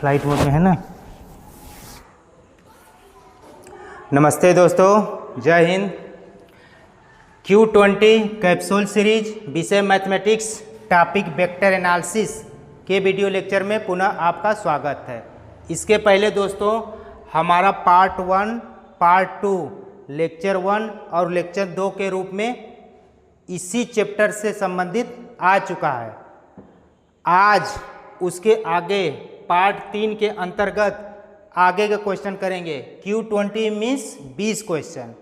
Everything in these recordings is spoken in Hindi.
फ्लाइट मोड में है ना। नमस्ते दोस्तों, जय हिंद। Q20 कैप्सूल सीरीज विषय मैथमेटिक्स टॉपिक वेक्टर एनालिसिस के वीडियो लेक्चर में पुनः आपका स्वागत है। इसके पहले दोस्तों हमारा पार्ट 1, पार्ट 2, लेक्चर 1 और लेक्चर 2 के रूप में इसी चैप्टर से संबंधित आ चुका है। आज उसके आगे पार्ट 3 के अंतर्गत आगे के क्वेश्चन करेंगे। Q20 मीन्स 20 क्वेश्चन,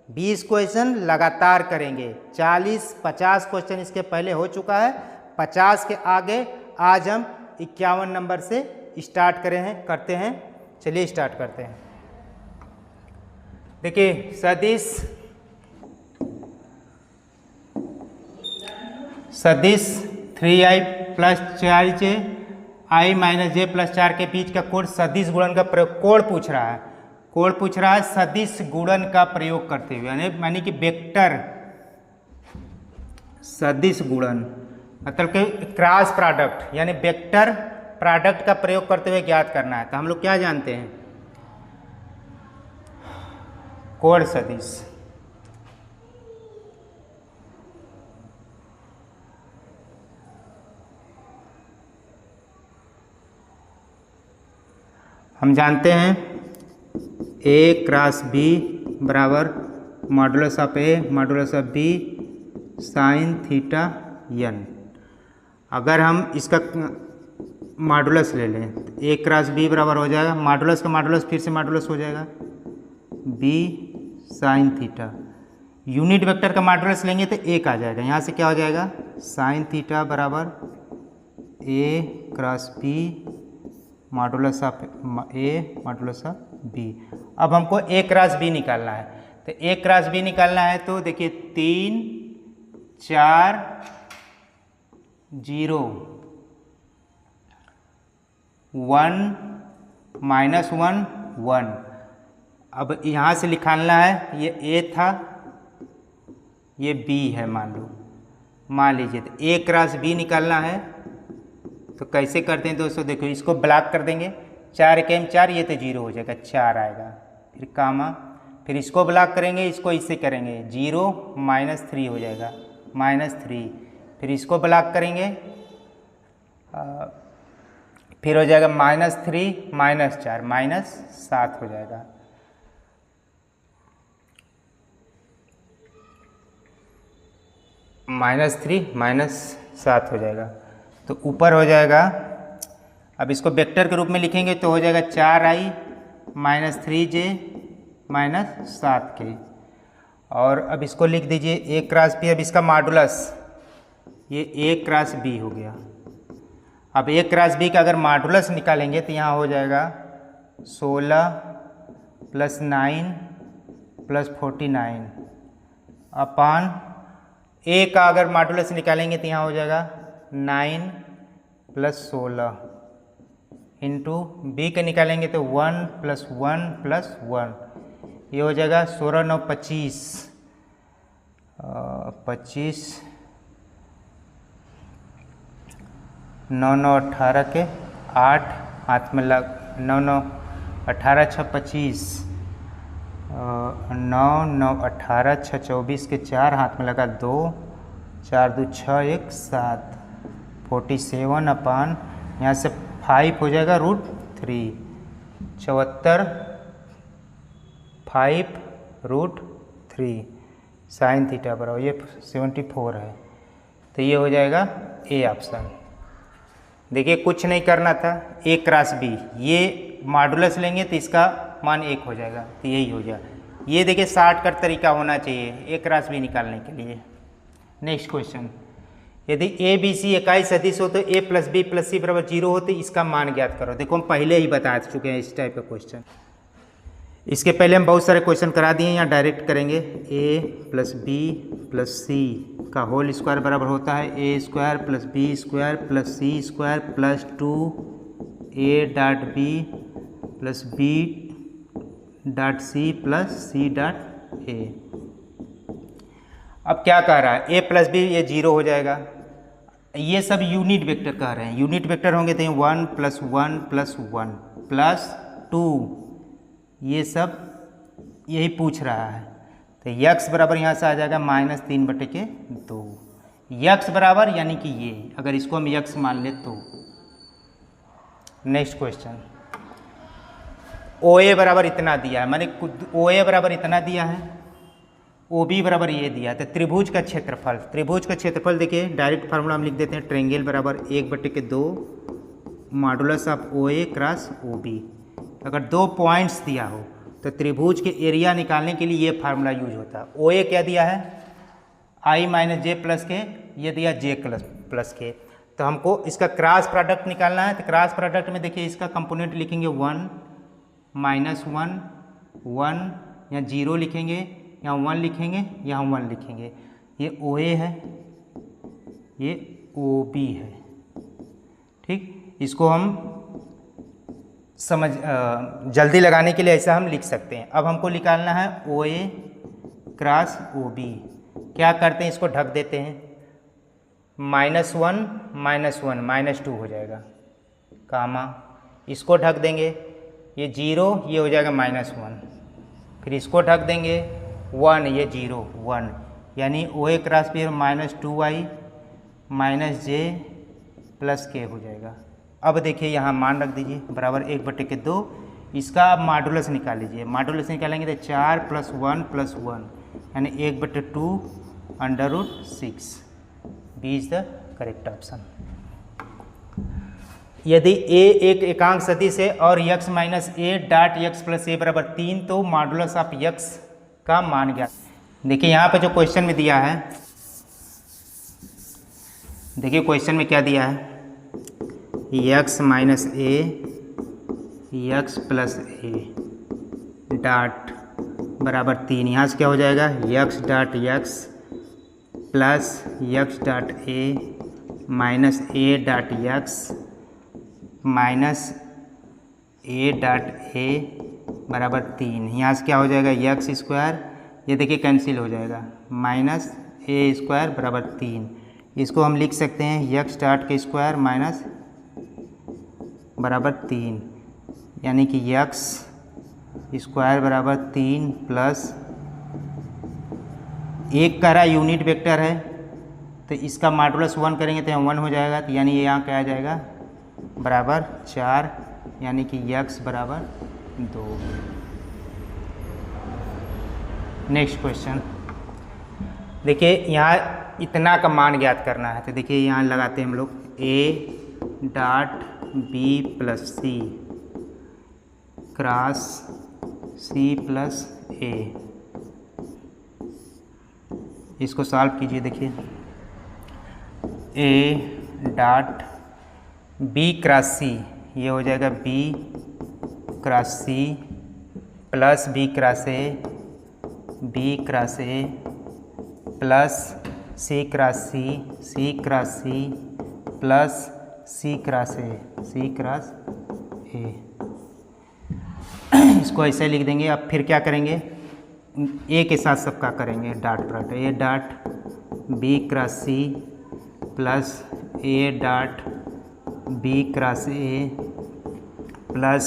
20 क्वेश्चन लगातार करेंगे। 40-50 क्वेश्चन इसके पहले हो चुका है। 50 के आगे आज हम 51 नंबर से स्टार्ट करते हैं। चलिए स्टार्ट करते हैं। देखिए सदिश 3i plus 4j i minus j plus 4 के बीच का कोण सदिश गुणन का प्रयोग कोण पूछ रहा है सदिश गुणन का प्रयोग करते हुए, यानी कि वेक्टर सदिश गुणन मतलब कि क्रॉस प्रोडक्ट यानी वेक्टर प्रोडक्ट का प्रयोग करते हुए ज्ञात करना है। तो हम लोग क्या जानते हैं, कोण सदिश। हम जानते हैं A क्रॉस B बराबर modulus of A modulus of B sine theta n। अगर हम इसका मॉडुलस ले लें तो A क्रॉस B बराबर हो जाएगा, मॉडुलस का मॉडुलस फिर से मॉडुलस हो जाएगा B sine theta. Unit vector का मॉडुलस लेंगे तो 1 आ जाएगा। यहाँ से क्या हो जाएगा, साइन थीटा बराबर A cross B modulus of A modulus of B। अब हमको A क्रॉस B निकालना है। तो A क्रॉस B निकालना है तो देखिए 3 4 0 1 माइनस 1 1। अब यहाँ से निकालना है, ये A था ये B है, मान लीजिए। तो A क्रॉस B निकालना है तो कैसे करते हैं दोस्तों, देखो इसको ब्लॉक कर देंगे। 4 एकम 4, ये तो 0 हो जाएगा, 4 आएगा, फिर कामा, फिर इसको ब्लॉक करेंगे, इसको इससे करेंगे 0 माइनस 3 हो जाएगा, -3। फिर इसको ब्लॉक करेंगे, फिर हो जाएगा -3 -4 -7 हो जाएगा। -3 -7 हो जाएगा। तो ऊपर हो जाएगा, अब इसको वेक्टर के रूप में लिखेंगे तो हो जाएगा 4i minus 3j minus 7k। और अब इसको लिख दीजिए A क्रॉस B। अब इसका मॉडुलस ये A क्रॉस B हो गया। अब A क्रॉस B का अगर मॉडुलस निकालेंगे तो यहाँ हो जाएगा 16 प्लस 9 प्लस 49 अपान A का अगर मॉडुलस निकालेंगे तो यहाँ हो जाएगा 9 प्लस 16 इंटू B के निकालेंगे तो 1 प्लस 1 प्लस 1, ये हो जाएगा 16 9 25 25 9 9 18 के 8 हाथ में लग 9 9 18 6 25 9 9 18 6 24 के 4 हाथ में लगा 2 4 2 6 1 7 47 अपान यहाँ से 5 हो जाएगा √3 74 5 √3 साइन थीटा बराबर ये 74 है। तो ये हो जाएगा A ऑप्शन। देखिए कुछ नहीं करना था, A क्रॉस B, ये मॉडुलस लेंगे तो इसका मान 1 हो जाएगा, तो यही हो जाएगा। ये देखिए शॉर्टकट तरीका होना चाहिए A क्रॉस B निकालने के लिए। नेक्स्ट क्वेश्चन, यदि A B C इकाई सदिश हो तो A plus B plus C बराबर 0 हो तो इसका मान ज्ञात करो। देखो हम पहले ही बता चुके हैं इस टाइप का क्वेश्चन। इसके पहले हम बहुत सारे क्वेश्चन करा दिए, यहाँ डायरेक्ट करेंगे। A plus B plus C का होल स्क्वायर बराबर होता है A square plus B square plus C square plus 2A dot B plus B dot C plus C dot A। अब क्या कह रहा है, A प्लस B ये 0 हो जाएगा। ये सब यूनिट वेक्टर कह रहे हैं, यूनिट वेक्टर होंगे तो 1 + 1 + 1 + 2, ये सब यही पूछ रहा है। तो यक्स बराबर यहाँ से आ जाएगा -3/2, यक्स बराबर यानी कि ये, अगर इसको हम यक्स मान ले तो। नेक्स्ट क्वेश्चन, ओ ए बराबर इतना दिया है, मैंने ओ ए बराबर इतना दिया है, ओ बी बराबर ये दिया। तो त्रिभुज का क्षेत्रफल, त्रिभुज का क्षेत्रफल देखिए डायरेक्ट फार्मूला हम लिख देते हैं, ट्रेंगल बराबर 1/2 modulus of O A cross O B. अगर 2 पॉइंट्स दिया हो तो त्रिभुज के एरिया निकालने के लिए ये फार्मूला यूज होता है। ओ ए क्या दिया है, i - j + k, ये दिया j + k। तो हमको इसका क्रॉस प्रोडक्ट निकालना है। तो क्रॉस प्रोडक्ट में देखिए इसका कंपोनेंट लिखेंगे 1 -1 1, यहाँ 0 लिखेंगे, यहाँ 1 लिखेंगे, यहाँ 1 लिखेंगे। ये ओ ए है, ये ओ बी है, ठीक। इसको हम जल्दी लगाने के लिए ऐसा हम लिख सकते हैं। अब हमको निकालना है ओ ए क्रॉस ओ बी। क्या करते हैं, इसको ढक देते हैं, -1 -1 -2 हो जाएगा, कामा, इसको ढक देंगे, ये 0, ये हो जाएगा -1, फिर इसको ढक देंगे 1, ये 0 1, यानी ओ A cross B -2i - j + k हो जाएगा। अब देखिए यहाँ मान रख दीजिए बराबर 1/2, इसका आप मॉडुलस निकाल लीजिए। मॉडुलस निकालेंगे तो 4 + 1 + 1 यानी 1/2 √6, B is the correct option. यदि a एक एकांक सदिश है और x - a dot x + a बराबर 3, तो मॉडुलस ऑफ x का मान ज्ञात। देखिए यहाँ पे जो क्वेश्चन में दिया है, देखिए क्वेश्चन में क्या दिया है, x - a x + a dot बराबर 3, यहाँ से क्या हो जाएगा, x dot x plus x dot a minus a dot x minus a dot a बराबर 3। यहाँ से क्या हो जाएगा, x², ये देखिए कैंसिल हो जाएगा, -a² बराबर 3। इसको हम लिख सकते हैं x डॉट के स्क्वायर माइनस बराबर 3, यानी कि x² बराबर 3 प्लस, एक कह रहा यूनिट वेक्टर है तो इसका मॉडुलस 1 करेंगे तो यहाँ 1 हो जाएगा, तो यानी ये यहाँ क्या आ जाएगा बराबर 4, यानी कि x बराबर 2। नेक्स्ट क्वेश्चन देखिए, यहाँ इतना का मान ज्ञात करना है। तो देखिए यहाँ लगाते हैं हम लोग a dot b + c cross c + a, इसको सॉल्व कीजिए। देखिए a dot b cross c, ये हो जाएगा b cross c plus b cross a, b cross a plus c cross c, c cross c plus c cross a, c cross a। इसको ऐसे लिख देंगे। अब फिर क्या करेंगे, ए के साथ सबका करेंगे dot product, A dot B cross C plus A dot B cross A plus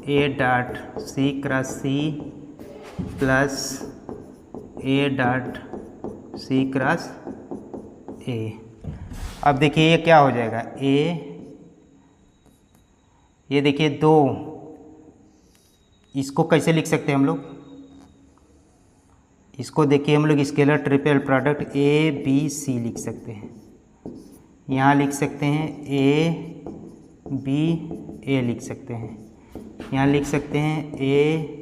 A dot C cross C plus A dot C cross A. अब देखिए ये क्या हो जाएगा, ये देखिए 2, इसको कैसे लिख सकते हैं हम लोग, इसको देखिए हम लोग scalar triple product A B C लिख सकते हैं। यहाँ लिख सकते हैं ए बी ए लिख सकते हैं, यहाँ लिख सकते हैं ए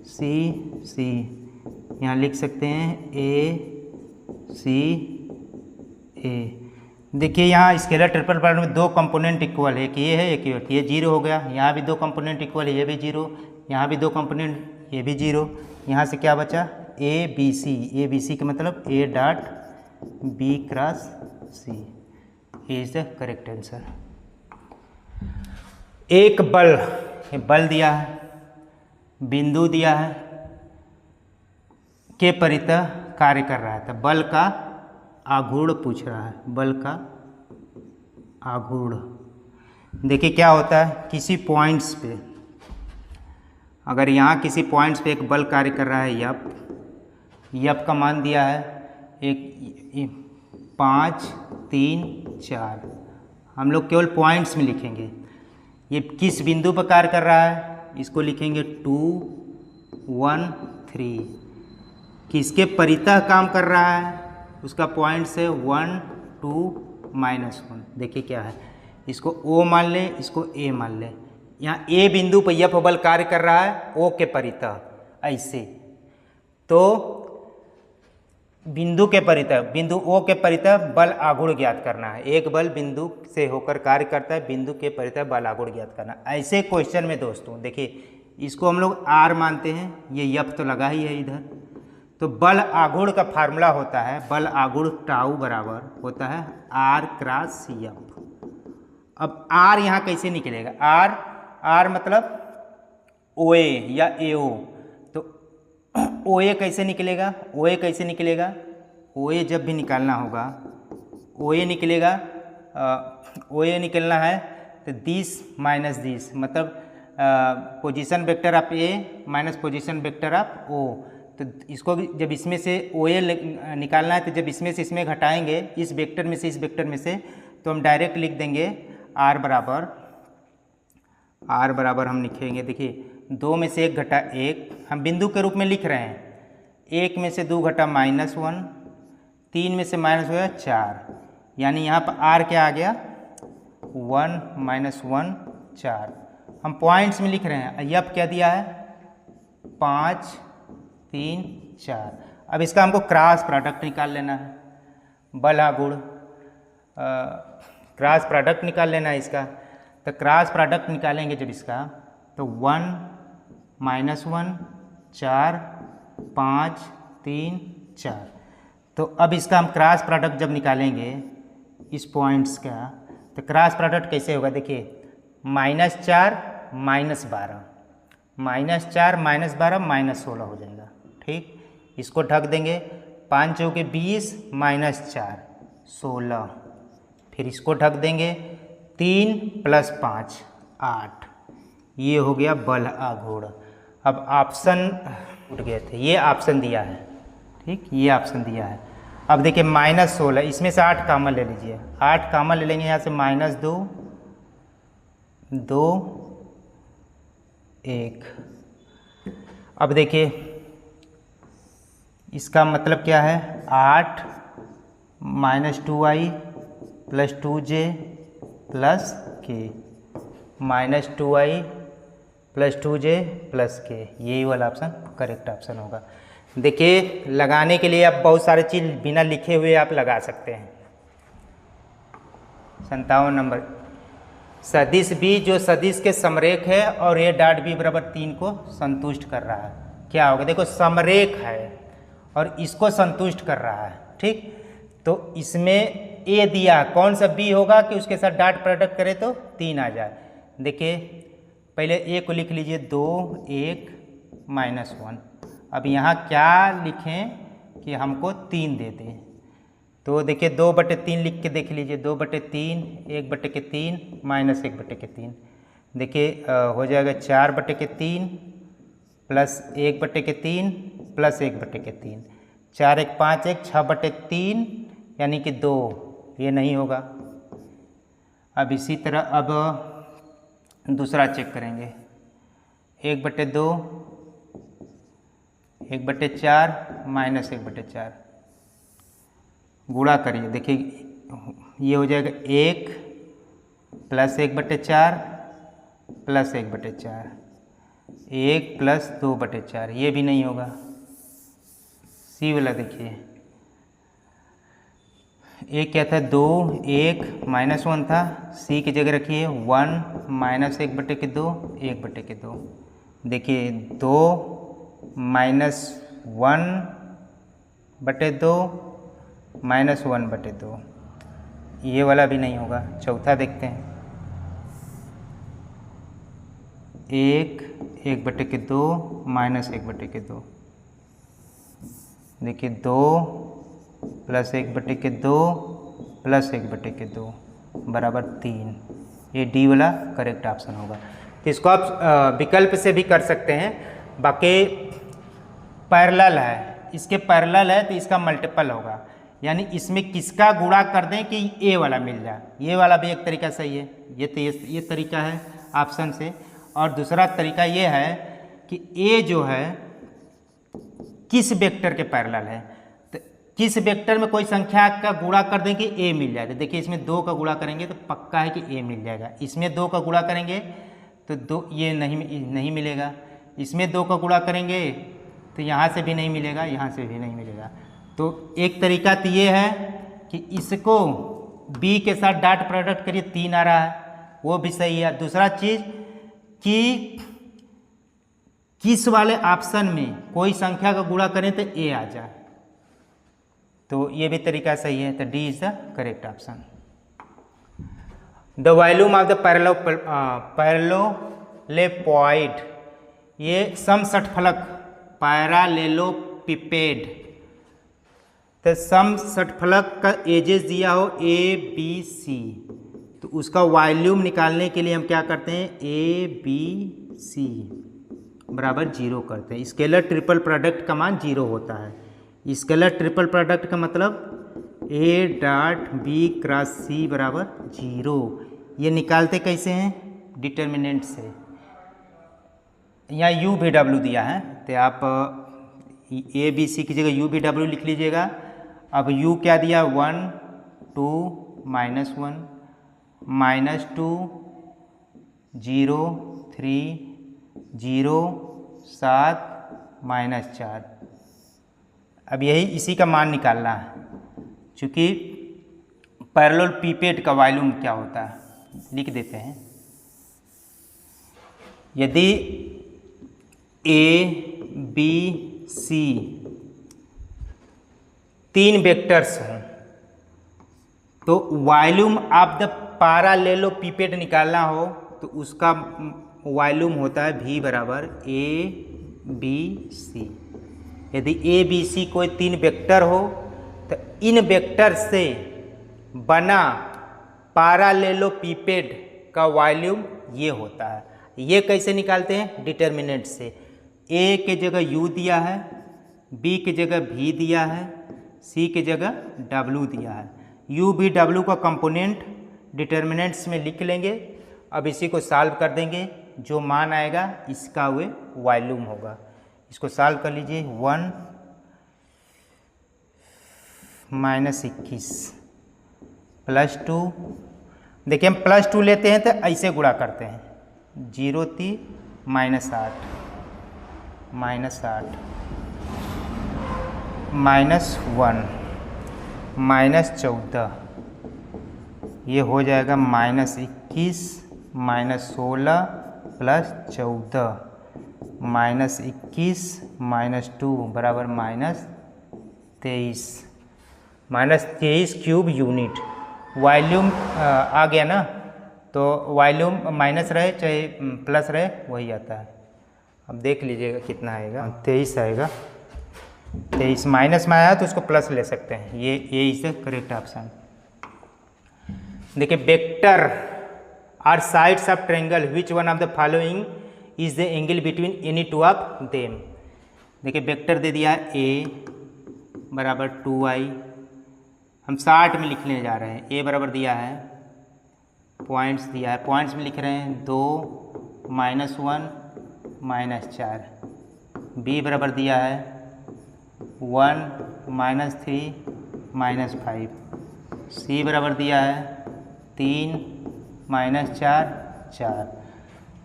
सी सी, यहाँ लिख सकते हैं ए सी ए। देखिए यहाँ स्केलर ट्रिपल प्रोडक्ट में 2 कंपोनेंट इक्वल है, एक ये है एक ये 0 हो गया। यहाँ भी 2 कंपोनेंट इक्वल है, ये भी 0, यहाँ भी 2 कंपोनेंट, ये भी 0। यहाँ से क्या बचा, ए बी सी का मतलब A dot B cross C is the correct answer. एक बल दिया है, बिंदु दिया है, के परितः कार्य कर रहा है। तो बल का आघूर्ण पूछ रहा है, बल का आघूर्ण। देखिए क्या होता है, किसी पॉइंट्स पे, अगर यहाँ किसी पॉइंट्स पे एक बल कार्य कर रहा है यप का मान दिया है 5 3 4, हम लोग केवल पॉइंट्स में लिखेंगे। ये किस बिंदु पर कार्य कर रहा है, इसको लिखेंगे 2 1 3। किसके परितः काम कर रहा है, उसका पॉइंट से 1 2 -1। देखिए क्या है, इसको O मान ले, इसको A मान ले। यहाँ A बिंदु पर यह बल कार्य कर रहा है O के परितः, ऐसे। तो बिंदु के परितः, बिंदु O के परितः बल आघूर्ण ज्ञात करना है। एक बल बिंदु से होकर कार्य करता है, बिंदु के परितः बल आघूर्ण ज्ञात करना। ऐसे क्वेश्चन में दोस्तों देखिए, इसको हम लोग R मानते हैं, ये यप तो लगा ही है इधर। तो बल आघूर्ण का फार्मूला होता है, बल आघूर्ण टाउ बराबर होता है R क्रॉस यप। अब R यहाँ कैसे निकलेगा, R मतलब OA या AO। तो OA कैसे निकलेगा, कैसे निकलेगा, OA जब भी निकालना होगा, OA निकलना है तो 10 माइनस 10, मतलब position vector of A minus position vector of O। तो इसको जब इसमें से OA निकालना है, तो जब इसमें से इसमें घटाएंगे, इस वेक्टर में से इस वेक्टर में से, तो हम डायरेक्ट लिख देंगे R बराबर हम लिखेंगे, देखिए 2 में से 1 घटा 1, हम बिंदु के रूप में लिख रहे हैं। 1 में से 2 घटा -1, 3 में से माइनस हो गया 4, यानी यहाँ पर R क्या आ गया 1 -1 4। हम पॉइंट्स में लिख रहे हैं, यप क्या दिया है 5 3 4। अब इसका हमको क्रॉस प्रोडक्ट निकाल लेना है, बल आघूर्ण क्रॉस प्रोडक्ट निकाल लेना है इसका। तो क्रॉस प्रोडक्ट निकालेंगे जब इसका, तो 1 -1 4 5 3 4। तो अब इसका हम क्रॉस प्रोडक्ट जब निकालेंगे इस पॉइंट्स का, तो क्रॉस प्रोडक्ट कैसे होगा, देखिए -4 -12, -4 -12 -16 हो जाएगा। ठीक, इसको ढक देंगे, 5 चौके 20 -4 16, फिर इसको ढक देंगे, 3 + 5 8। ये हो गया बल आघूर्ण। अब ऑप्शन उठ गए थे, ये ऑप्शन दिया है, ठीक, ये ऑप्शन दिया है। अब देखिए -16, इसमें से 8 कॉमन ले लीजिए, 8 कॉमन ले लेंगे, यहाँ से -2 2 1। अब देखिए इसका मतलब क्या है, 8 -2i + 2j + k, -2i + 2j + k, यही वाला ऑप्शन करेक्ट ऑप्शन होगा। देखिए लगाने के लिए आप बहुत सारे चीज़ बिना लिखे हुए आप लगा सकते हैं। 57 नंबर, सदिश B जो सदिश के समरेख है और A डॉट B बराबर 3 को संतुष्ट कर रहा है, क्या होगा, देखो समरेख है और इसको संतुष्ट कर रहा है। ठीक, तो इसमें A दिया, कौन सा B होगा कि उसके साथ डॉट प्रोडक्ट करे तो 3 आ जाए। देखिए पहले A को लिख लीजिए 2 1 -1। अब यहाँ क्या लिखें कि हमको 3 दे दें, तो देखिए 2/3 लिख के देख लीजिए, 2/3 1/3 -1/3। देखिए हो जाएगा 4/3 + 1/3 + 1/3, 4 1 5 1 6/3 यानी कि 2, ये नहीं होगा। अब इसी तरह अब दूसरा चेक करेंगे, 1/2 1/4 -1/4, गुणा करिए, देखिए ये हो जाएगा 1 + 1/4 + 1/4, 1 + 2/4, ये भी नहीं होगा। सी वाला देखिए, एक क्या था 2 1 -1 था, सी की जगह रखिए 1 -1/2 1/2। देखिए 2 -1/2 -1/2, ये वाला भी नहीं होगा। चौथा देखते हैं, 1 1/2 -1/2। देखिए 2 + 1/2 + 1/2, बराबर 3। ये डी वाला करेक्ट ऑप्शन होगा। तो इसको आप विकल्प से भी कर सकते हैं। बाकी पैरेलल है, इसके पैरेलल है तो इसका मल्टीपल होगा, यानी इसमें किसका गुणा कर दें कि ए वाला मिल जाए। ये वाला भी एक तरीका सही है, ये तरीका है ऑप्शन से। और दूसरा तरीका ये है कि ए जो है किस वेक्टर के पैरेलल है, तो किस वेक्टर में कोई संख्या का गुणा कर दें कि ए मिल जाए। तो देखिए इसमें 2 का गुणा करेंगे तो पक्का है कि ए मिल जाएगा। इसमें 2 का गुणा करेंगे तो 2 ये नहीं मिलेगा। इसमें 2 का गुणा करेंगे तो यहाँ से भी नहीं मिलेगा, यहाँ से भी नहीं मिलेगा। तो एक तरीका तो ये है कि इसको बी के साथ डॉट प्रोडक्ट करिए, 3 आ रहा है, वो भी सही है। दूसरा चीज़ कि किस वाले ऑप्शन में कोई संख्या का गुणा करें तो ए आ जाए, तो ये भी तरीका सही है। तो D is the correct option. The volume of the parallelepiped, ये समषटफलक पैरालेलोपिपेड, तो समषटफलक का एजेस दिया हो ए बी सी, तो उसका वॉल्यूम निकालने के लिए हम क्या करते हैं, ए बी सी बराबर 0 करते हैं। स्केलर ट्रिपल प्रोडक्ट का मान 0 होता है। स्केलर ट्रिपल प्रोडक्ट का मतलब A dot B cross C बराबर 0। ये निकालते कैसे हैं, डिटर्मिनेंट से। यहाँ यू भी डब्ल्यू दिया है तो आप ए बी सी की जगह यू भी डब्ल्यू लिख लीजिएगा। अब यू क्या दिया, 1 2 -1 -2 0 3 0 7 -4। अब यही इसी का मान निकालना है, चूँकि पैरेललोपिपेड का वॉल्यूम क्या होता है लिख देते हैं। यदि ए बी सी 3 वेक्टर्स हों तो वॉल्यूम ऑफ द पैरेललोपिपेड निकालना हो तो उसका वॉल्यूम होता है V बराबर ए बी सी। यदि ए बी सी कोई 3 वेक्टर हो तो इन वेक्टर से बना पैरेललोपिपेड का वॉल्यूम ये होता है। ये कैसे निकालते हैं, डिटर्मिनेंट से। ए के जगह U दिया है, B की जगह V दिया है, C की जगह W दिया है। U V W का कंपोनेंट डिटर्मिनेंट्स में लिख लेंगे। अब इसी को सॉल्व कर देंगे, जो मान आएगा इसका वे वॉल्यूम होगा। इसको सॉल्व कर लीजिए। 1 -21 +2, देखिए हम +2 लेते हैं तो ऐसे गुणा करते हैं, 0 3 -8 -8 -1 -14, ये हो जाएगा -21 -16 +14 -21 -2 बराबर -23 -23 क्यूब यूनिट। वॉल्यूम आ गया ना, तो वॉल्यूम माइनस रहे चाहे प्लस रहे वही आता है। अब देख लीजिएगा कितना आएगा, 23 आएगा। 23 माइनस में आया तो उसको प्लस ले सकते हैं। ये इज द करेक्ट ऑप्शन। देखिए vector are sides of triangle which one of the following is the angle between any two of them. देखिए वेक्टर दे दिया है ए बराबर 2i, हम 60 में लिखने जा रहे हैं। ए बराबर दिया है, पॉइंट्स दिया है, पॉइंट्स में लिख रहे हैं 2 -1 -4। बी बराबर दिया है 1 -3 -5। सी बराबर दिया है 3 -4 4।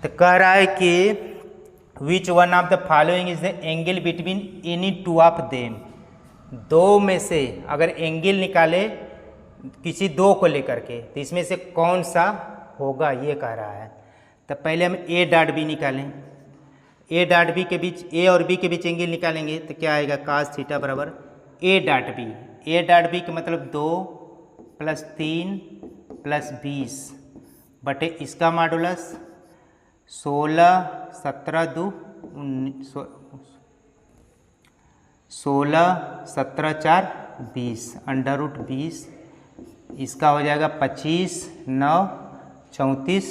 तो कह रहा है कि विच one of the following is the angle between any two of them. दो में से अगर एंगल निकाले किसी दो को लेकर के तो इसमें से कौन सा होगा ये कह रहा है। तो पहले हम ए डॉट बी निकालें। ए डॉट बी के बीच, ए और बी के बीच एंगल निकालेंगे तो क्या आएगा, cos थीटा बराबर A dot B. A dot B का मतलब 2 + 3 + 20 बटे इसका मॉडुलस 16 17 2 16 17 4 20 √20 इसका हो जाएगा 25, 9, 34,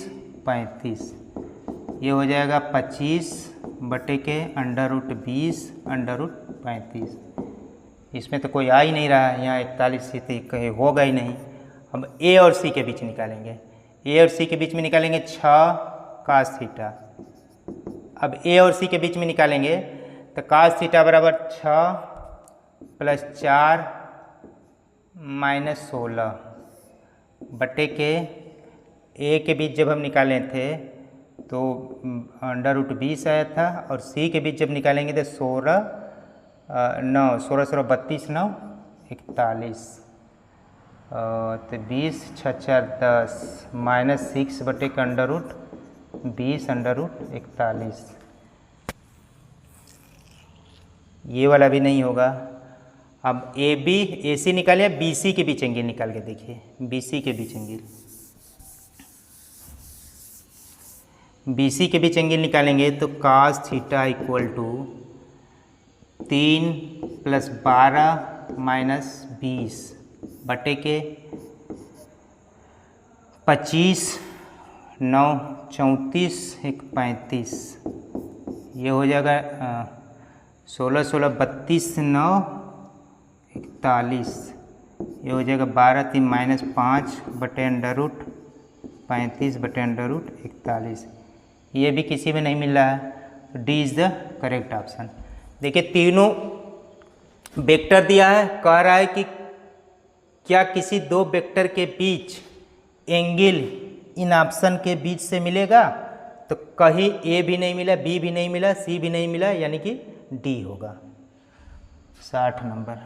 35। ये हो जाएगा 25 बटे के √20 √35। इसमें तो कोई आ ही नहीं रहा है, यहाँ 41 से तो कहीं होगा ही नहीं। अब ए और सी के बीच निकालेंगे, ए और सी के बीच में निकालेंगे 6 cos थीटा। अब ए और सी के बीच में निकालेंगे तो cos थीटा बराबर 6 + 4 - 16 बटे के ए के बीच जब हम निकाले थे तो √20 आया था, और सी के बीच जब निकालेंगे तो 16 9 16 16 32 9 41, तो 20 6 4 10 -6 बटे के √20 √41। ये वाला भी नहीं होगा। अब ए बी ए सी निकालिए, बी सी के बीच एंगल निकाल के देखिए, बी सी के बीच एंगल, बी सी के बीच एंगल निकालेंगे तो cos थीटा = 3 + 12 - 20 बटे के 25 9 34 1 35। ये हो जाएगा 16 16 32 9 41। ये हो जाएगा 12 3 -5 बटे √35 बटे √41। ये भी किसी में नहीं मिल रहा है, तो D is the correct option. देखिए तीनों वेक्टर दिया है, कह रहा है कि क्या किसी दो वेक्टर के बीच एंगल इन ऑप्शन के बीच से मिलेगा, तो कहीं ए भी नहीं मिला, बी भी नहीं मिला, सी भी नहीं मिला, यानी कि डी होगा। 60 नंबर।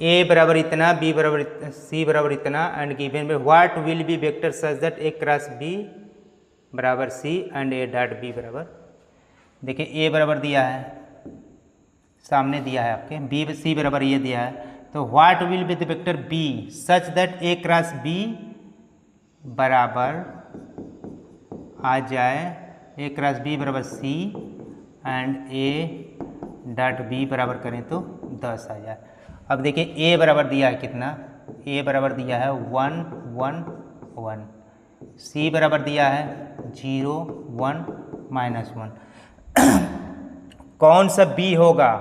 ए बराबर इतना, बी बराबर सी बराबर इतना, एंड गिवन में what will be vector such that A cross B बराबर C and A dot B बराबर, देखिए ए बराबर दिया है, सामने दिया है आपके, बी सी बराबर ये दिया है, तो what will be the vector B such that A cross B बराबर आ जाए ए क्रॉस बी बराबर C and A dot B बराबर करें तो 10 आ जाए। अब देखिए ए बराबर दिया है कितना, ए बराबर दिया है 1 1 1, सी बराबर दिया है 0 1 -1। कौन सा बी होगा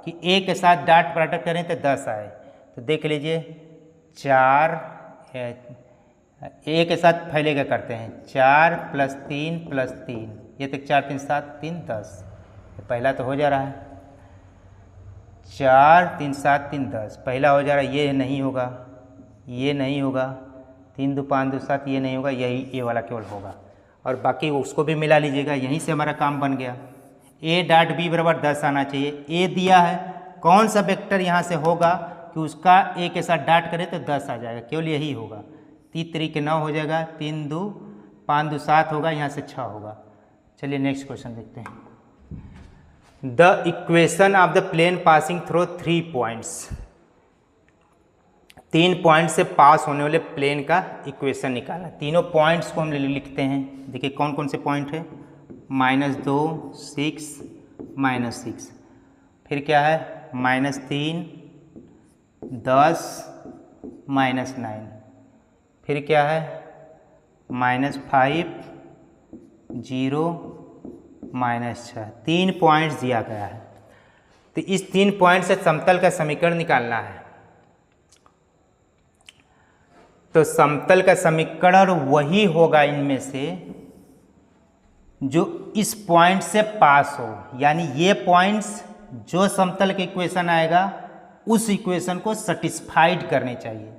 कि ए के साथ डॉट प्रोडक्ट करें तो 10 आए, तो देख लीजिए 4 ए के साथ फैलेगा करते हैं, 4 + 3 + 3, ये तक 4 3 7 3 10, पहला तो हो जा रहा है, 4 3 7 3 10 पहला हो जा रहा है, ये नहीं होगा, ये नहीं होगा, 3 2 5 2 7 ये नहीं होगा, यही ये वाला केवल होगा, और बाकी उसको भी मिला लीजिएगा, यहीं से हमारा काम बन गया। ए डॉट बी बराबर 10 आना चाहिए, ए दिया है, कौन सा वेक्टर यहाँ से होगा कि उसका ए के साथ डॉट करें तो 10 आ जाएगा, केवल यही होगा। 3 3 के 9 हो जाएगा, 3 2 5 2 7 होगा, यहाँ से 6 होगा। चलिए नेक्स्ट क्वेश्चन देखते हैं। The equation of the plane passing through 3 points, 3 point से पास होने वाले प्लेन का इक्वेशन निकालना। तीनों पॉइंट्स को हम लिखते हैं, देखिए कौन कौन से पॉइंट है, -2 6 -6, फिर क्या है -3 10 -9, फिर क्या है -5 0 -6। 3 पॉइंट्स दिया गया है, तो इस 3 पॉइंट से समतल का समीकरण निकालना है। तो समतल का समीकरण वही होगा इनमें से जो इस पॉइंट से पास हो, यानी ये पॉइंट्स जो समतल के इक्वेशन आएगा उस इक्वेशन को सेटिस्फाइड करने चाहिए।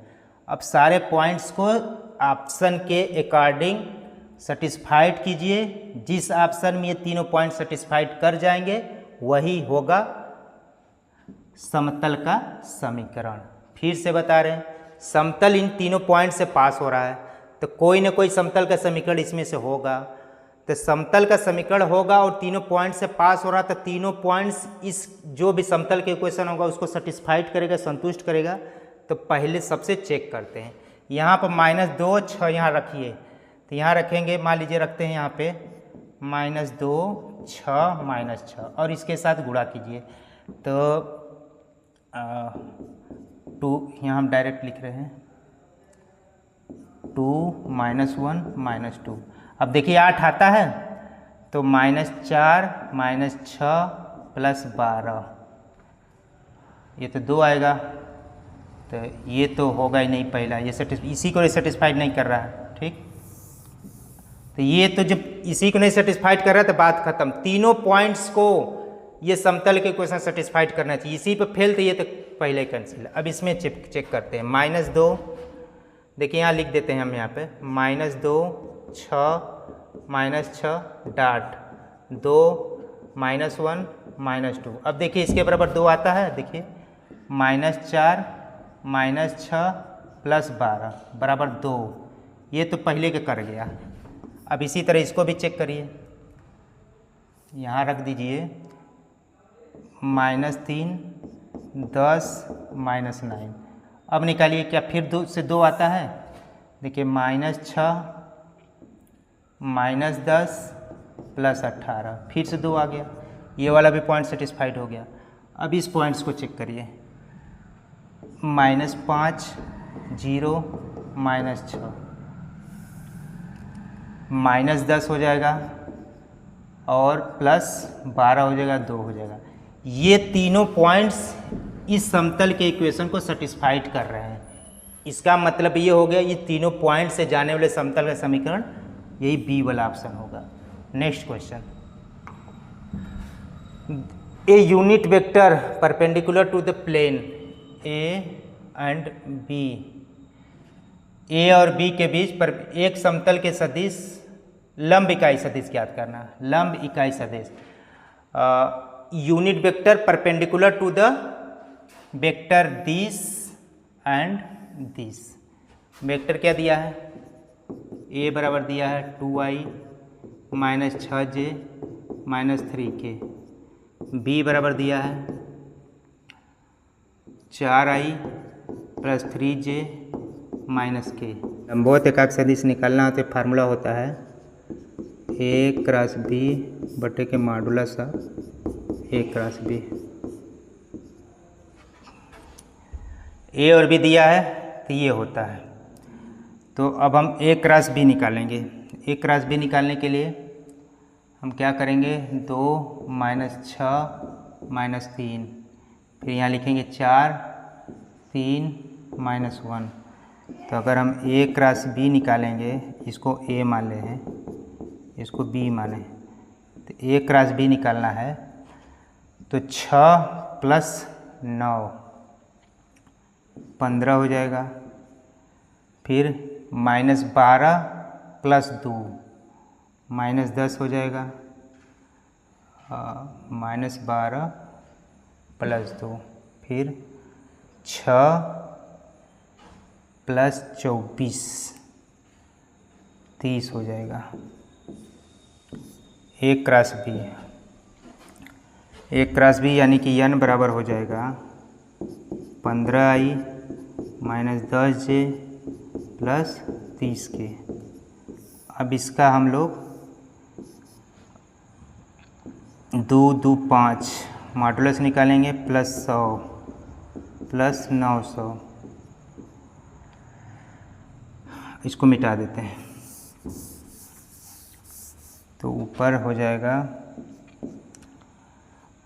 अब सारे पॉइंट्स को ऑप्शन के अकॉर्डिंग सेटिस्फाइड कीजिए, जिस ऑप्शन में ये तीनों पॉइंट सेटिस्फाइड कर जाएंगे वही होगा समतल का समीकरण। फिर से बता रहे हैं, समतल इन तीनों पॉइंट से पास हो रहा है, तो कोई ना कोई समतल का समीकरण इसमें से होगा। तो समतल का समीकरण होगा और तीनों पॉइंट से पास हो रहा, तो तीनों पॉइंट्स इस जो भी समतल के इक्वेशन होगा उसको सेटिस्फाइड करेगा, संतुष्ट करेगा। तो पहले सबसे चेक करते हैं, यहाँ पर -2 6 यहाँ रखिए, तो यहाँ रखेंगे, मान लीजिए रखते हैं यहाँ पे -2 6 -6 और इसके साथ गुणा कीजिए, तो 2 यहाँ हम डायरेक्ट लिख रहे हैं 2 -1 -2। अब देखिए 8 आता है तो -4 -6 + 12, ये तो 2 आएगा, तो ये तो होगा ही नहीं पहला, ये इसी को सेटिस्फाइड नहीं कर रहा है। ठीक, तो ये तो जब इसी को नहीं सेटिस्फाइड कर रहा है तो बात खत्म। तीनों पॉइंट्स को ये समतल के क्वेश्चन सेटिस्फाइड करना चाहिए, इसी पे फेल तो ये तो पहले कैंसिल। अब इसमें चेक करते हैं। -2, देखिए यहाँ लिख देते हैं हम, यहाँ पे -2 6 डॉट 2 -1 -2। अब देखिए इसके बराबर 2 आता है, देखिए -4 -6 + 12 बराबर 2, ये तो पहले के कर गया। अब इसी तरह इसको भी चेक करिए, यहाँ रख दीजिए -3 10 -9। अब निकालिए, क्या फिर 2 से 2 आता है? देखिए -6 -10 + 18, फिर से 2 आ गया, ये वाला भी पॉइंट सेटिस्फाइड हो गया। अब इस पॉइंट्स को चेक करिए, -5 0 -6 -10 हो जाएगा और +12 हो जाएगा, 2 हो जाएगा। ये तीनों पॉइंट्स इस समतल के इक्वेशन को सेटिस्फाइड कर रहे हैं। इसका मतलब ये हो गया, ये तीनों पॉइंट से जाने वाले समतल का समीकरण यही बी वाला ऑप्शन होगा। Next question, a unit vector perpendicular to the plane A and B, A और बी के बीच पर एक समतल के सदिश लंब इकाई सदिश ज्ञात करना। लंब इकाई सदिश, unit vector perpendicular to the vector this and this. Vector क्या दिया है? ए बराबर दिया है 2i -6j -3k, बी बराबर दिया है 4i + 3j -k। लंबवत एकाक सदिश निकालना हो तो फार्मूला होता है a क्रॉस b बटे के मॉडुलस a क्रॉस b। ए और बी दिया है तो ये होता है, तो अब हम a क्रॉस b निकालेंगे। a क्रॉस b निकालने के लिए हम क्या करेंगे, 2 -6 -3, फिर यहाँ लिखेंगे 4 3 -1। तो अगर हम a क्रॉस b निकालेंगे, इसको a मान ले हैं, इसको b माने, तो a क्रॉस b निकालना है तो 6 + 9 15 हो जाएगा, फिर -12 + 2 -10 हो जाएगा, -12 + 2, फिर 6 + 24 30 हो जाएगा। a cross b, a cross b यानी कि n बराबर हो जाएगा 15i -10j + 30k। अब इसका हम लोग 2 2 5 मॉडुलस निकालेंगे, +100 +900, इसको मिटा देते हैं तो ऊपर हो जाएगा,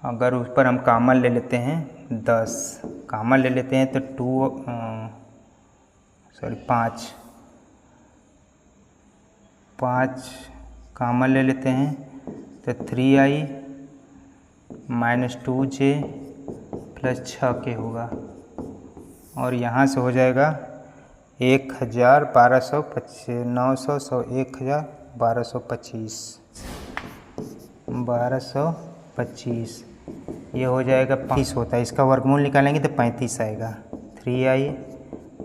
अगर ऊपर हम कॉमन ले लेते हैं 10, कॉमन ले लेते हैं तो 5 कॉमन ले लेते हैं तो 3i -2j + 6k होगा, और यहाँ से हो जाएगा 1225 900 100 1225 1225, ये हो जाएगा 35 होता है। इसका वर्गमूल निकालेंगे तो 35 आएगा। 3i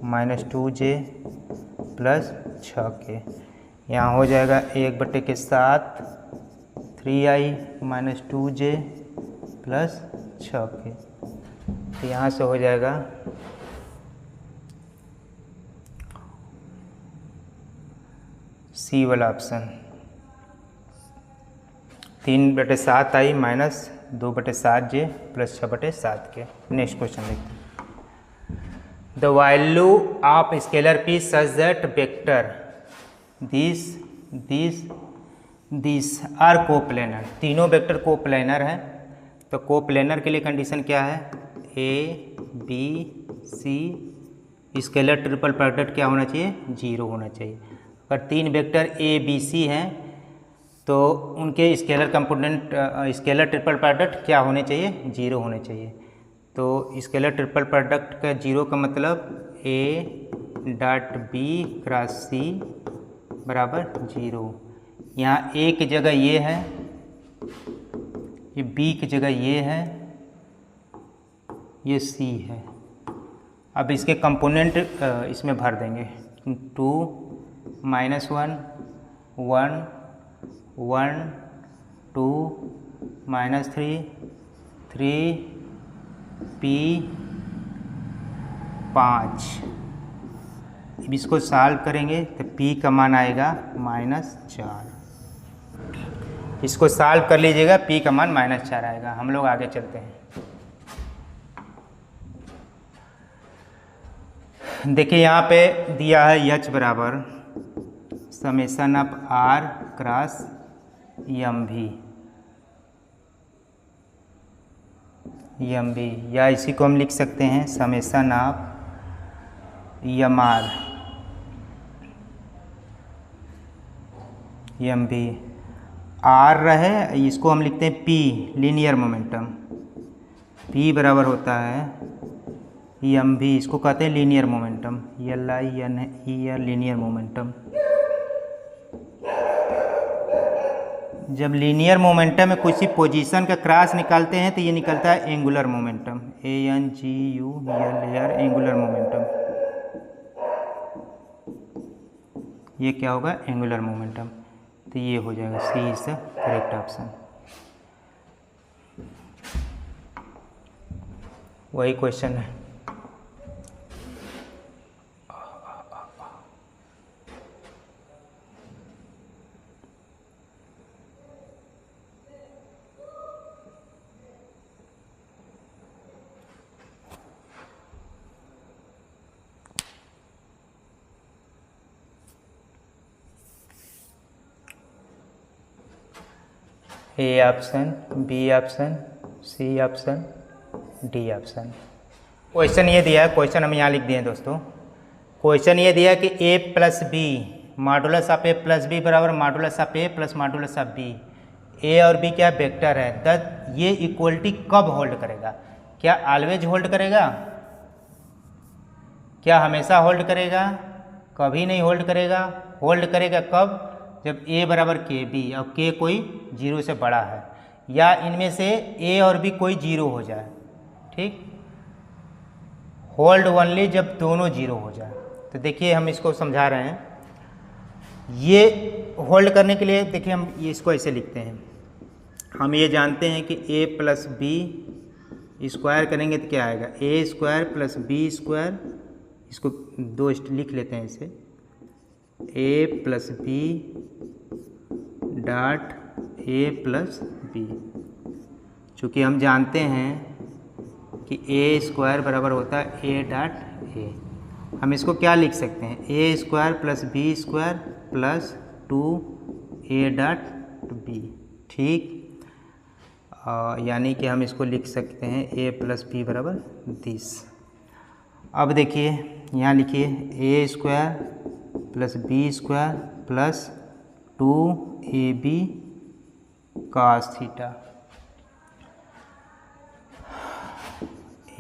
-2j + 6k, यहाँ हो जाएगा 1/7 3i -2j + 6k, तो यहाँ से हो जाएगा सी वाला option, 3/7i -2/7j + 6/7k। Next question देखते हैं। The value of scalar P such that vector this are coplanar, तीनों वेक्टर कोप्लेनर है। तो कोप्लेनर के लिए कंडीशन क्या है, A B C scalar triple product क्या होना चाहिए, 0 होना चाहिए। अगर तीन वेक्टर ए बी सी हैं तो उनके scalar component scalar triple product क्या होने चाहिए, 0 होने चाहिए। तो स्केलर ट्रिपल प्रोडक्ट का 0 का मतलब A dot B cross C बराबर 0। यहाँ ए की जगह ये है, ये बी की जगह ये है, ये सी है। अब इसके कंपोनेंट इसमें भर देंगे, 2 -1 1 1 2 -3 3 P 5। अब इसको सॉल्व करेंगे तो P का मान आएगा -4। इसको सॉल्व कर लीजिएगा, P का मान -4 आएगा। हम लोग आगे चलते हैं। देखिए यहाँ पे दिया है H बराबर summation of R cross M भी, या इसी को हम लिख सकते हैं समेसन ऑफ एम भी। आर रहे, इसको हम लिखते हैं P लीनियर मोमेंटम, P बराबर होता है एम भी, इसको कहते हैं linear momentum, LINE linear momentum. जब लीनियर मोमेंटम में किसी पोजीशन का क्रॉस निकालते हैं तो ये निकलता है angular momentum, ANGULAR angular momentum. ये क्या होगा, एंगुलर मोमेंटम। तो ये हो जाएगा C is the correct option. वही क्वेश्चन है। A option, B option, C option, D option. Question ये दिया है, क्वेश्चन हम यहाँ लिख दिए हैं दोस्तों। क्वेश्चन ये दिया है कि A plus B modulus of A plus B बराबर modulus of A plus modulus of B. A और बी क्या वेक्टर है, द ये इक्वलिटी कब होल्ड करेगा? क्या ऑलवेज होल्ड करेगा? क्या हमेशा होल्ड करेगा? कभी नहीं होल्ड करेगा। होल्ड करेगा कब? जब a बराबर के बी और k कोई 0 से बड़ा है, या इनमें से a और b कोई 0 हो जाए। ठीक, होल्ड ओनली जब दोनों 0 हो जाए। तो देखिए हम इसको समझा रहे हैं। ये होल्ड करने के लिए देखिए हम इसको ऐसे लिखते हैं। हम ये जानते हैं कि a प्लस बी स्क्वायर करेंगे तो क्या आएगा, a square plus B square. इसको दो लिख लेते हैं इसे, a plus B dot a plus B. चूँकि हम जानते हैं कि a स्क्वायर बराबर होता है a डॉट a, हम इसको क्या लिख सकते हैं, a square plus B square plus 2a dot B. ठीक, यानी कि हम इसको लिख सकते हैं a प्लस बी बराबर 30। अब देखिए यहाँ लिखिए a square plus B square plus 2ab cos theta,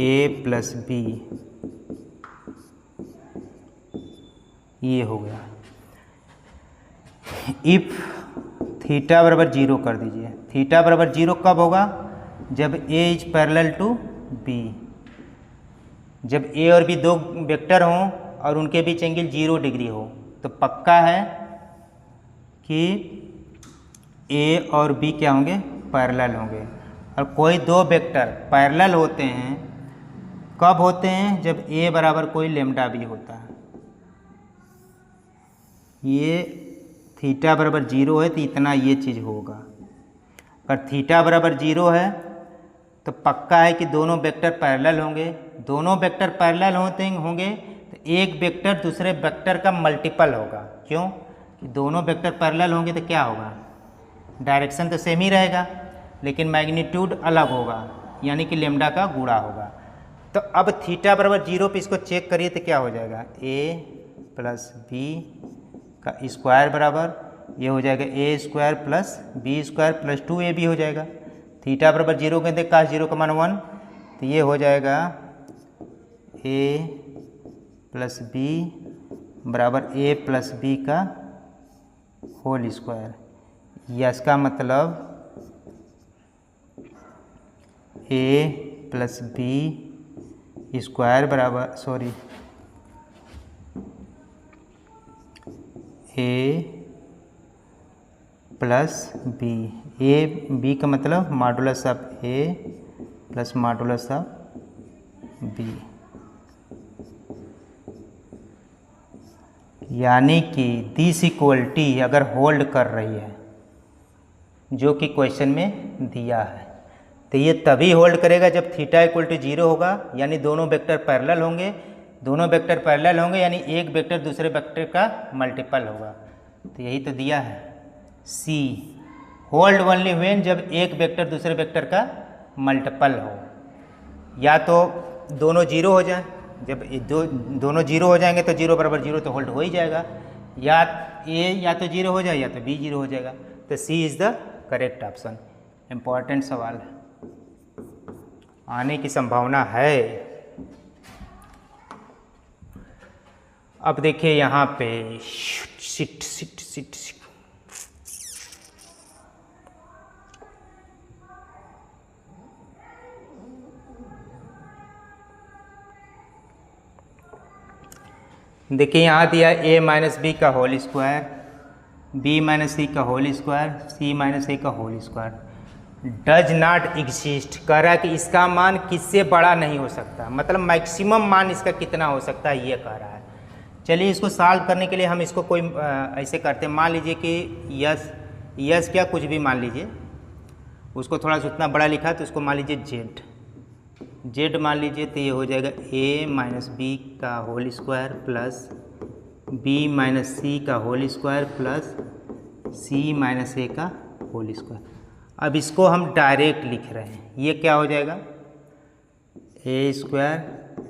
a plus B, ये हो गया। इफ थीटा बराबर 0 कर दीजिए। थीटा बराबर 0 कब होगा? जब a is parallel to b। जब a और b दो वेक्टर हों और उनके बीच एंगल 0 डिग्री हो तो पक्का है कि a और b क्या होंगे, पैरेलल होंगे। और कोई दो वेक्टर पैरेलल होते हैं कब होते हैं? जब a बराबर कोई लेम्डा b होता है। ये थीटा बराबर 0 है तो इतना ये चीज़ होगा। अगर थीटा बराबर 0 है तो पक्का है कि दोनों वेक्टर पैरेलल होंगे, दोनों वेक्टर पैरेलल होंगे तो एक वेक्टर दूसरे वेक्टर का मल्टीपल होगा। क्यों? दोनों वेक्टर पैरेलल होंगे तो क्या होगा, डायरेक्शन तो सेम ही रहेगा लेकिन मैग्नीट्यूड अलग होगा, यानी कि लेमडा का गुणा होगा। तो अब थीटा बराबर 0 पे इसको चेक करिए तो क्या हो जाएगा, a प्लस बी का स्क्वायर बराबर ये हो जाएगा a square plus B square plus 2ab हो जाएगा। थीटा बराबर 0 कहते हैं, काश 0 का मान 1, तो ये हो जाएगा a प्लस बी बराबर a प्लस बी का होल स्क्वायर। या इसका मतलब a प्लस बी स्क्वायर बराबर a plus B, A B का मतलब modulus of a plus modulus of B, यानी कि दिस इक्वलिटी अगर होल्ड कर रही है जो कि क्वेश्चन में दिया है, तो ये तभी होल्ड करेगा जब थीटा इक्वल टू 0 होगा, यानी दोनों वेक्टर पैरेलल होंगे। दोनों वेक्टर पैरेलल होंगे यानी एक वेक्टर दूसरे वेक्टर का मल्टीपल होगा। तो यही तो दिया है सी, होल्ड ओनली व्हेन, जब एक वेक्टर दूसरे वेक्टर का मल्टीपल हो, या तो दोनों 0 हो जाए, जब दोनों 0 हो जाएंगे तो 0 बराबर 0 तो होल्ड हो ही जाएगा, या तो 0 हो जाए या तो बी 0 हो जाएगा। तो C is the correct option. Important सवाल है, आने की संभावना है। अब देखिए यहाँ पे सिट सिट सिट सिट देखिए यहाँ दिया a माइनस बी का whole square, b minus C का whole square, c minus A का whole square does not exist. कह रहा है कि इसका मान किससे बड़ा नहीं हो सकता, मतलब मैक्सिमम मान इसका कितना हो सकता है ये कह रहा है। चलिए इसको सॉल्व करने के लिए हम इसको कोई ऐसे करते हैं, मान लीजिए कि यस क्या कुछ भी मान लीजिए, उसको थोड़ा सा उतना बड़ा लिखा तो उसको मान लीजिए जेड मान लीजिए, तो ये हो जाएगा a माइनस बी का whole square plus b minus C का whole square plus c minus A का होल स्क्वायर। अब इसको हम डायरेक्ट लिख रहे हैं, ये क्या हो जाएगा a square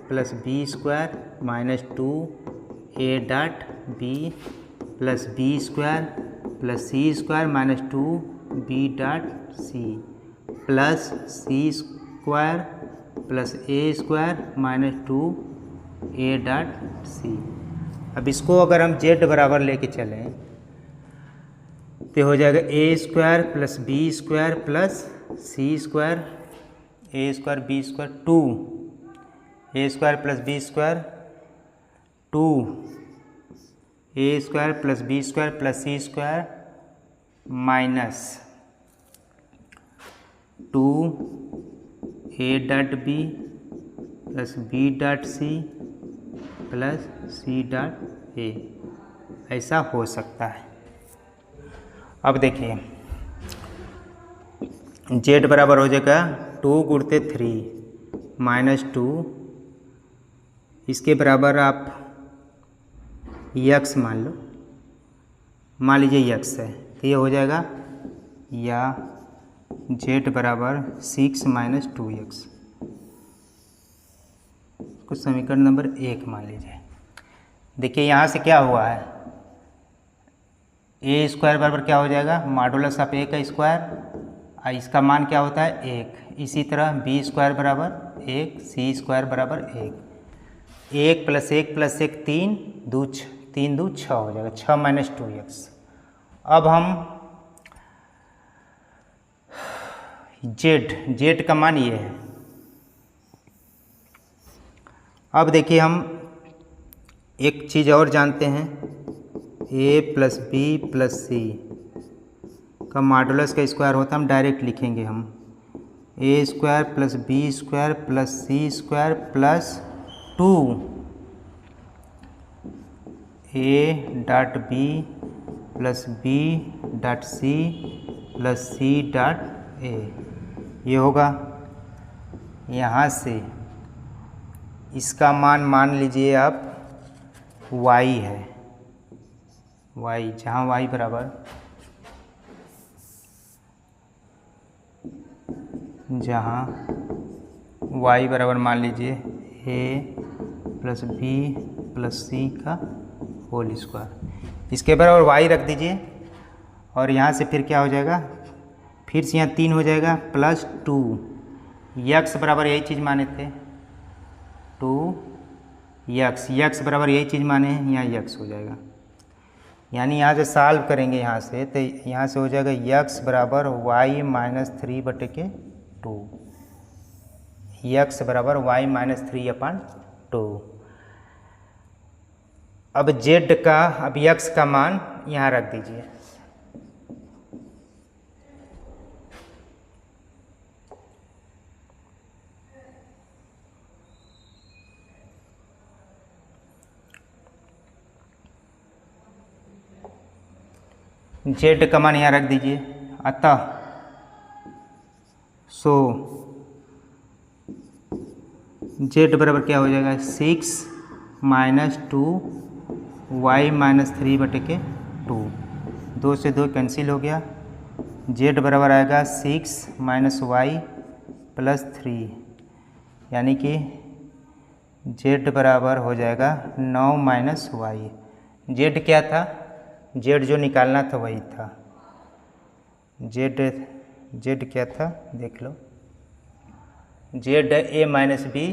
plus B square minus 2a dot B plus B square plus C square minus 2b dot C plus C square plus A square minus 2a dot C. अब इसको अगर हम जेड बराबर लेके चलें तो हो जाएगा a square plus B square plus C square A square B square 2a square plus B square 2a square plus B square plus C square minus 2a dot B plus B dot C plus C dot A, ऐसा हो सकता है। अब देखिए जेड बराबर हो जाएगा 2 गुणते 3 माइनस 2, इसके बराबर आप यक्स मान लो, मान लीजिए यक्स है, तो ये हो जाएगा या जेड बराबर 6 माइनस 2x, कुछ समीकरण नंबर 1 मान लीजिए। देखिए यहाँ से क्या हुआ है, a स्क्वायर बराबर क्या हो जाएगा मॉडुलस ऑफ a का स्क्वायर, इसका मान क्या होता है 1। इसी तरह b स्क्वायर बराबर 1, c स्क्वायर बराबर 1, 1 प्लस 1 प्लस 1 3 2 6 हो जाएगा, 6 माइनस 2x। अब हम जेड का मान ये है। अब देखिए हम एक चीज़ और जानते हैं, a प्लस बी प्लस सी का मॉडुलस का स्क्वायर होता है, हम डायरेक्ट लिखेंगे हम a square plus B square plus C square plus 2a dot B plus B dot C plus C dot A. ये होगा यहाँ से इसका मान मान लीजिए आप y है, y जहाँ y बराबर मान लीजिए a प्लस बी प्लस सी का होल स्क्वायर, इसके बराबर y रख दीजिए और यहाँ से फिर क्या हो जाएगा, फिर से यहाँ 3 हो जाएगा प्लस 2 यक्स बराबर यही चीज़ माने थे 2 यक्स बराबर यही चीज़ माने हैं, यहाँ यक्स हो जाएगा। यानी यहाँ से सॉल्व करेंगे यहाँ से तो यहाँ से हो जाएगा यक्स बराबर y माइनस 3/2, यक्स बराबर y माइनस 3/2। अब z का, अब यक्स का मान यहाँ रख दीजिए, z का मान यहाँ रख दीजिए। अतः z बराबर क्या हो जाएगा 6 माइनस 2 y माइनस 3/2, 2 से 2 कैंसिल हो गया। z बराबर आएगा 6 माइनस y प्लस 3, यानी कि z बराबर हो जाएगा 9 माइनस y। z क्या था, z जो निकालना था वही था, z क्या था देख लो, z a minus B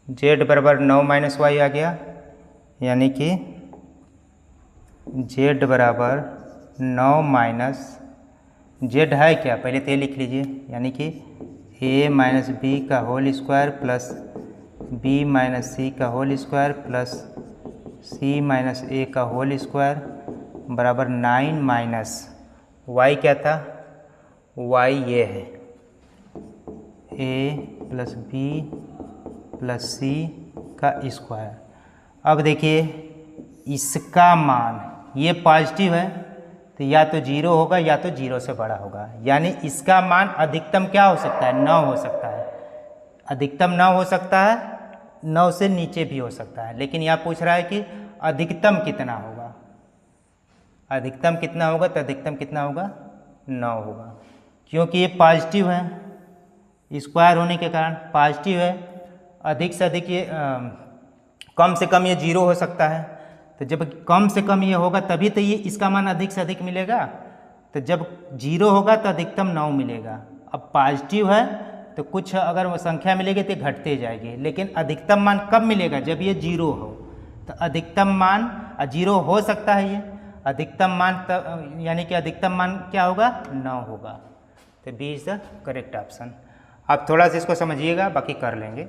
z बराबर 9 माइनस वाई आ गया, यानी कि z बराबर 9 माइनस, z है क्या पहले तो ये लिख लीजिए, यानी कि a माइनस बी का whole square plus b minus C का whole square plus c minus a का होल स्क्वायर बराबर 9 माइनस y क्या था, y ये है a प्लस b प्लस सी का स्क्वायर। अब देखिए इसका मान ये पॉजिटिव है तो या तो 0 होगा या तो 0 से बड़ा होगा, यानी इसका मान अधिकतम क्या हो सकता है 9 हो सकता है, अधिकतम 9 हो सकता है, 9 से नीचे भी हो सकता है, लेकिन यहाँ पूछ रहा है कि अधिकतम कितना होगा, अधिकतम कितना होगा, तो अधिकतम कितना होगा 9 होगा, क्योंकि ये पॉजिटिव है, स्क्वायर होने के कारण पॉजिटिव है, अधिक से अधिक ये कम से कम ये 0 हो सकता है, तो जब कम से कम ये होगा तभी तो ये इसका मान अधिक से अधिक मिलेगा, तो जब 0 होगा तो अधिकतम 9 मिलेगा। अब पॉजिटिव है तो कुछ अगर वो संख्या मिलेगी तो घटते जाएगी, लेकिन अधिकतम मान कब मिलेगा, जब ये 0 हो, तो अधिकतम मान 0 हो सकता है ये, अधिकतम मान तब यानी कि अधिकतम मान क्या होगा 9 होगा, तो B is the correct option. आप थोड़ा सा इसको समझिएगा, बाकी कर लेंगे।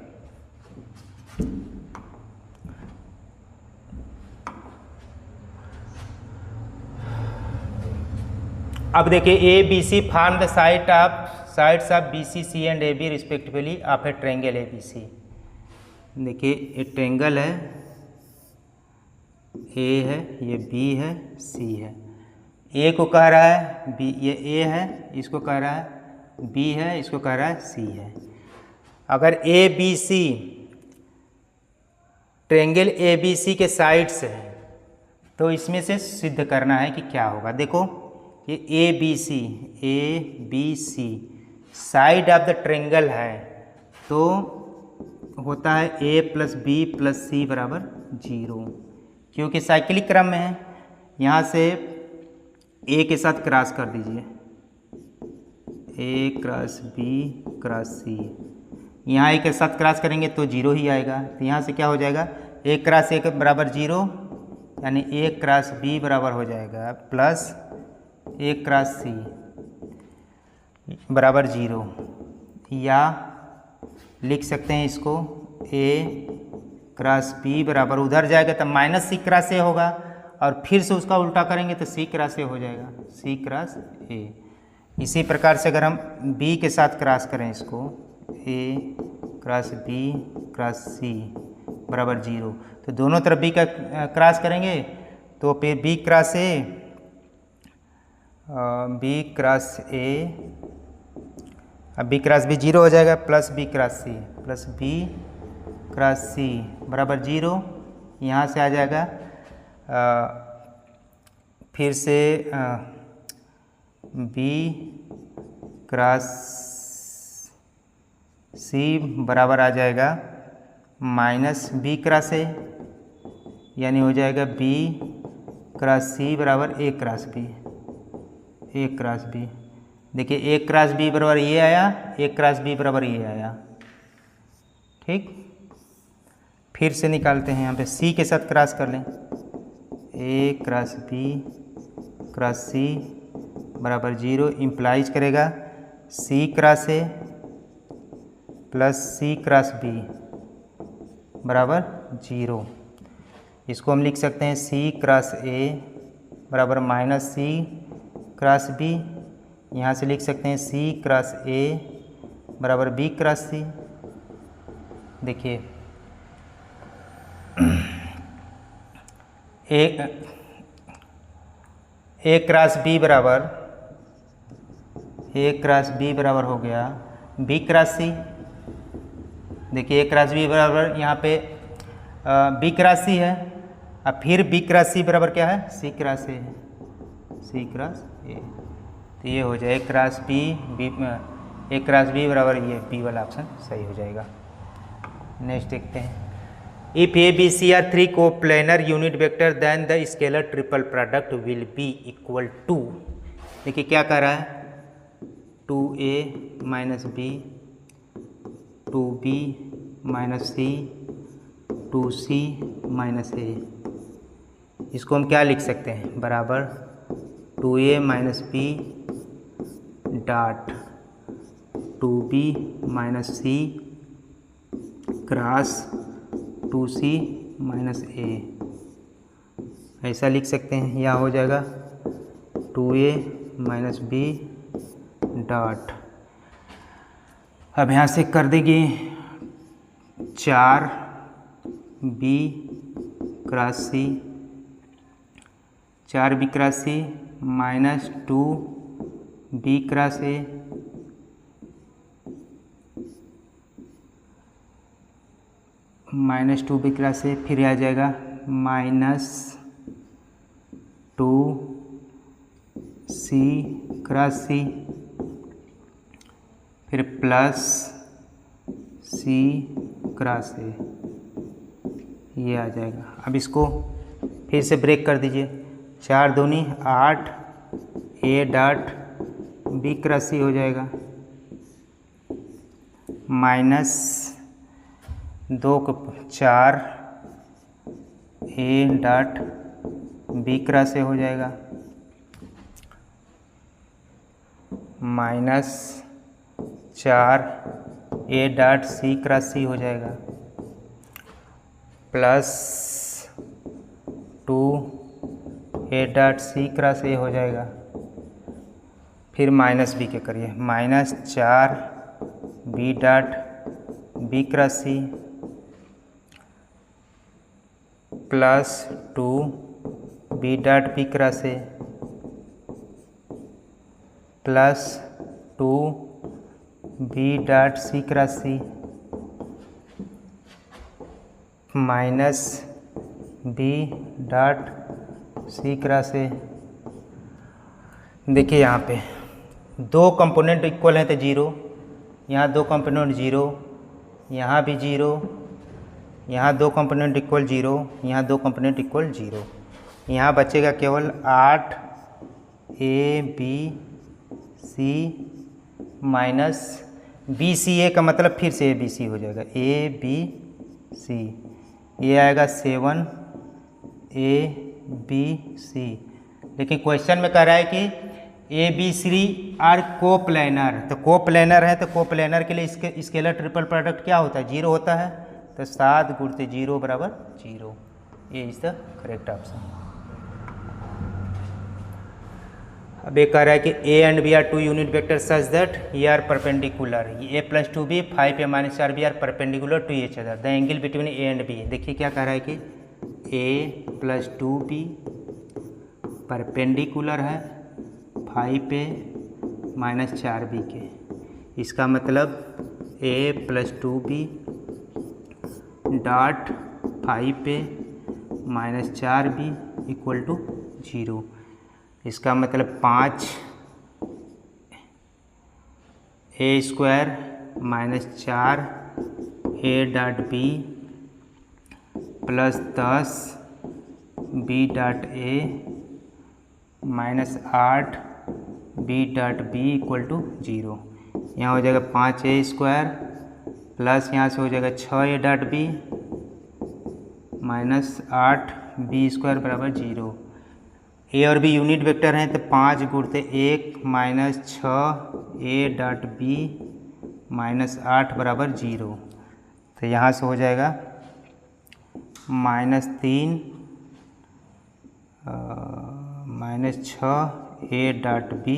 अब देखिए A B C form the sides of B C C and A B respectively of a triangle A B C. देखिए ये ट्रेंगल है, ए है, ये बी है, सी है, ए को कह रहा है बी, ये ए है, इसको कह रहा है बी है, इसको कह रहा है सी है। अगर A B C triangle A B C के साइड्स है तो इसमें से सिद्ध करना है कि क्या होगा। देखो ये A B C side of the triangle है तो होता है A plus B plus C बराबर 0, क्योंकि साइक्लिक क्रम में है। यहाँ से ए के साथ क्रॉस कर दीजिए, ए क्रॉस बी क्रॉस सी, यहाँ ए के साथ क्रॉस करेंगे तो 0 ही आएगा, तो यहाँ से क्या हो जाएगा ए क्रॉस ए बराबर 0, यानी ए क्रॉस बी बराबर हो जाएगा प्लस ए क्रॉस सी बराबर 0, या लिख सकते हैं इसको ए क्रॉस बी बराबर, उधर जाएगा तो माइनस सी क्रॉस ए होगा, और फिर से उसका उल्टा करेंगे तो सी क्रॉस ए हो जाएगा, सी क्रॉस ए। इसी प्रकार से अगर हम बी के साथ क्रॉस करें इसको, ए क्रॉस बी क्रॉस सी बराबर 0, तो दोनों तरफ बी का क्रॉस करेंगे तो फिर B cross A B cross A, अब बी क्रॉस बी 0 हो जाएगा, plus B cross C, plus B cross C बराबर 0। यहाँ से आ जाएगा फिर से बी क्रॉस सी बराबर आ जाएगा माइनस बी क्रॉस ए, यानी हो जाएगा बी क्रॉस सी बराबर ए क्रॉस बी, ए क्रॉस बी। देखिए ए क्रॉस बी बराबर ये आया, ए क्रॉस बी बराबर ये आया, ठीक। फिर से निकालते हैं, यहाँ पे सी के साथ क्रॉस कर लें, A cross B cross C बराबर 0 इम्प्लाइज करेगा C cross A plus C cross B बराबर 0। इसको हम लिख सकते हैं सी क्रॉस ए बराबर माइनस सी क्रॉस बी, यहाँ से लिख सकते हैं सी क्रॉस ए बराबर बी क्रॉस सी। देखिए ए क्रॉस बी बराबर हो गया बी क्रॉस सी। देखिए ए क्रॉस बी बराबर यहाँ पे बी क्रॉस सी है, अब फिर बी क्रॉस सी बराबर क्या है, सी क्रॉस ए है, सी क्रॉस ए। तो ये हो जाए ए क्रॉस बी बराबर ये बी वाला ऑप्शन सही हो जाएगा। नेक्स्ट देखते हैं, if A B C are 3 coplanar unit vector then the scalar triple product will be equal to. देखिए क्या कह रहा है, 2a minus B, 2b minus C, 2c minus A. इसको हम क्या लिख सकते हैं, बराबर 2a minus B dot 2b minus C cross 2c minus A, ऐसा लिख सकते हैं। या हो जाएगा 2a माइनस बी डॉट, अब यहाँ से कर देंगे 4b cross C, 4b cross C minus 2b cross A minus 2b cross A, फिर आ जाएगा माइनस 2c क्रॉस सी, फिर प्लस सी क्रॉस ए, ये आ जाएगा। अब इसको फिर से ब्रेक कर दीजिए, 4 दूनी 8 A dot B cross C हो जाएगा, माइनस 2 को 4 A dot B cross A हो जाएगा, minus 4 A dot C cross C हो जाएगा, plus 2 A dot C cross A हो जाएगा, फिर माइनस बी के करिए, minus 4 B dot B cross C plus 2 B dot B cross A plus 2 B dot C cross C minus B dot C cross ए। देखिए यहाँ पे 2 कंपोनेंट इक्वल हैं तो 0, यहाँ 2 कंपोनेंट 0, यहाँ भी 0, यहाँ 2 कंपोनेंट इक्वल 0, यहाँ 2 कंपोनेंट इक्वल 0। यहाँ बचेगा केवल 8 A B C minus B C A का मतलब फिर से ए बी सी हो जाएगा, ए बी सी, ये आएगा 7 ए बी सी। लेकिन क्वेश्चन में कह रहा है कि A B C are coplanar, तो कोप्लेनर है तो कोप्लेनर के लिए इसके स्केलर ट्रिपल प्रोडक्ट क्या होता है, 0 होता है, तो 7 गुणित 0 बराबर 0, ये इज द करेक्ट ऑप्शन। अब ये कह रहा है कि A and B are 2 unit vector such that ये आर परपेंडिकुलर, ये a plus 2b 5a minus 4b are perpendicular to each other, the angle between A and B. देखिए क्या कह रहा है कि a प्लस 2b परपेंडिकुलर है फाइव पे माइनस 4b के। इसका मतलब a प्लस 2b डॉट 5 पे माइनस 4b इक्वल टू 0। इसका मतलब 5 a square minus 4 a dot b plus 10 b dot a minus 8 b dot b equal to 0। यहाँ हो जाएगा 5a स्क्वायर प्लस यहाँ से हो जाएगा 6a dot b minus 8b square बराबर 0। a और b यूनिट वेक्टर हैं तो 5 गुणते 1 minus 6a dot b minus 8 बराबर 0। तो यहाँ से हो जाएगा minus 3 minus 6a dot b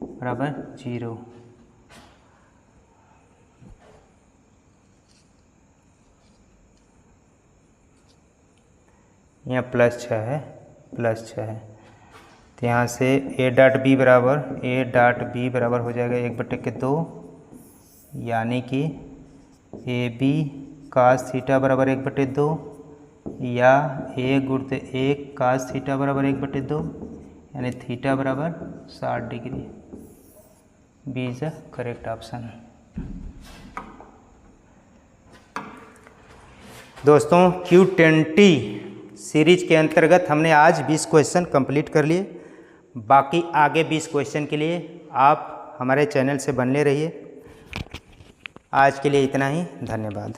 बराबर 0। यहाँ प्लस 6 है, प्लस 6 है तो यहाँ से a डॉट b बराबर हो जाएगा 1/2, यानी कि ए बी कास थीटा बराबर 1/2 या a गुणते 1 कास थीटा बराबर 1/2, यानी थीटा बराबर 60 degree. B is the correct option. दोस्तों Q20 सीरीज के अंतर्गत हमने आज 20 क्वेश्चन कंप्लीट कर लिए। बाकी आगे 20 क्वेश्चन के लिए आप हमारे चैनल से बने रहिए। आज के लिए इतना ही, धन्यवाद।